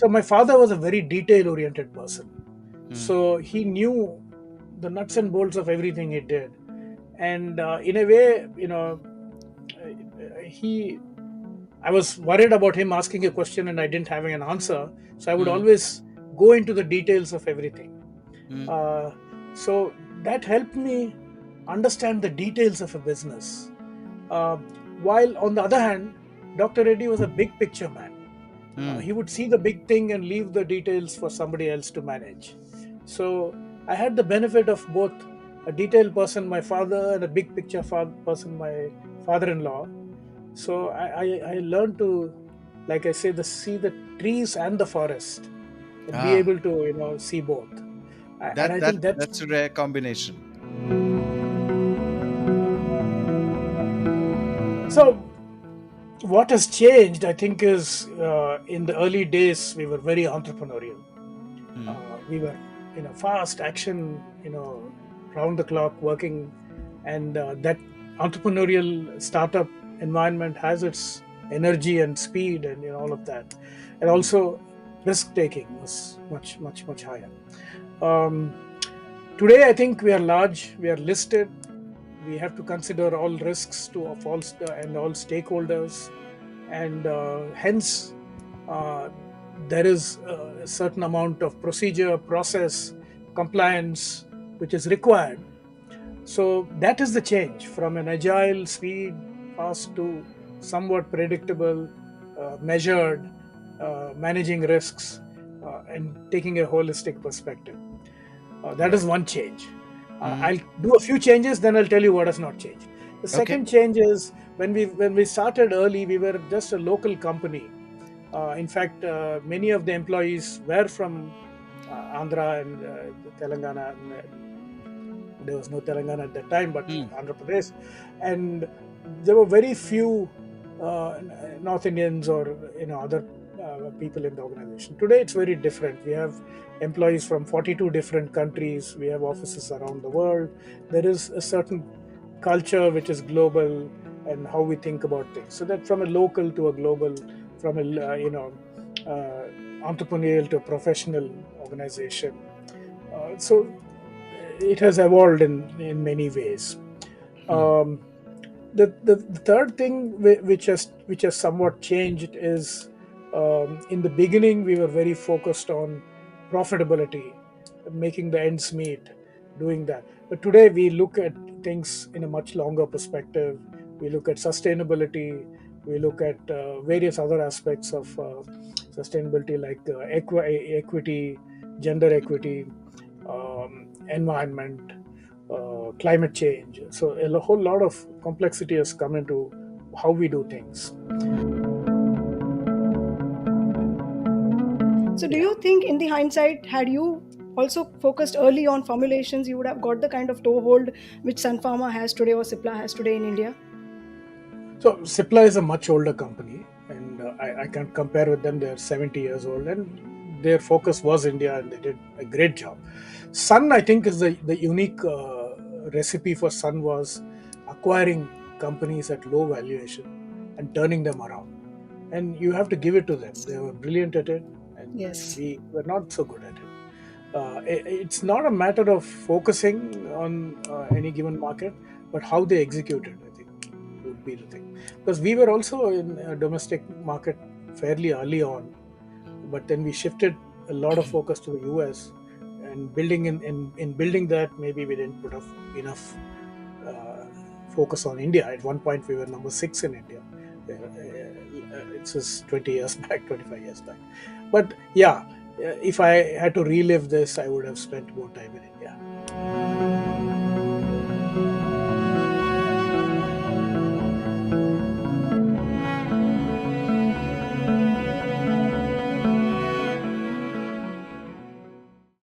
So my father was a very detail-oriented person. Hmm. So he knew the nuts and bolts of everything he did. And in a way, he I was worried about him asking a question and I didn't having an answer. So I would Hmm. always go into the details of everything. Hmm. Uh, so that helped me understand the details of a business. Uh, while on the other hand, Dr. Reddy was a big picture man. Hmm. He would see the big thing and leave the details for somebody else to manage. So I had the benefit of both a detailed person, my father, and a big picture person, my father-in-law. So I learned to, like I say, see the trees and the forest, and be Ah, able to see both. And that I that think that's that's a rare combination. so. What has changed, I think, is in the early days we were very entrepreneurial. Hmm. We were fast action, round the clock working, and that entrepreneurial startup environment has its energy and speed and all of that, and Hmm. also risk taking was much much much higher. um, Today I think we are large, we are listed, we have to consider all risks to of all and all stakeholders, and hence uh, there is a certain amount of procedure, process, compliance which is required. So that is the change from an agile, speed, fast to somewhat predictable, measured, managing risks, and taking a holistic perspective. That is Right. one change. Hmm. I'll do a few changes, then I'll tell you what has not changed. The Okay. second change is when we started early, we were just a local company. In fact, many of the employees were from Andhra and Telangana. There was no Telangana at that time, but Hmm. Andhra Pradesh, and there were very few North Indians or other people in the organization. Today, it's very different. We have employees from 42 different countries. We have offices around the world. There is a certain culture which is global, and how we think about things. So that from a local to a global, from a entrepreneurial to a professional organization. So it has evolved in many ways. Hmm. Um, the third thing which has somewhat changed is, in the beginning we were very focused on profitability, making the ends meet, doing that. But today we look at things in a much longer perspective. We look at sustainability. We look at various other aspects of sustainability, like equity, gender equity, environment, climate change. So a whole lot of complexity has come into how we do things. So, do Yeah. you think, in the hindsight, had you also focused early on formulations, you would have got the kind of toehold which Sun Pharma has today or Cipla has today in India? So Cipla is a much older company, and I can't compare with them. They're 70 years old, and their focus was India, and they did a great job. Sun, I think, is the unique recipe for Sun was acquiring companies at low valuation and turning them around. And you have to give it to them. They were brilliant at it, and Yes. we were not so good at it. It's not a matter of focusing on any given market, but how they execute it, I think, would be the thing. Because we were also in a domestic market fairly early on, but then we shifted a lot of focus to the US, and in building that, maybe we didn't put enough uh, focus on India. At one point, we were number six in India. It's just 20 years back, 25 years back. But yeah, if I had to relive this, I would have spent more time in India.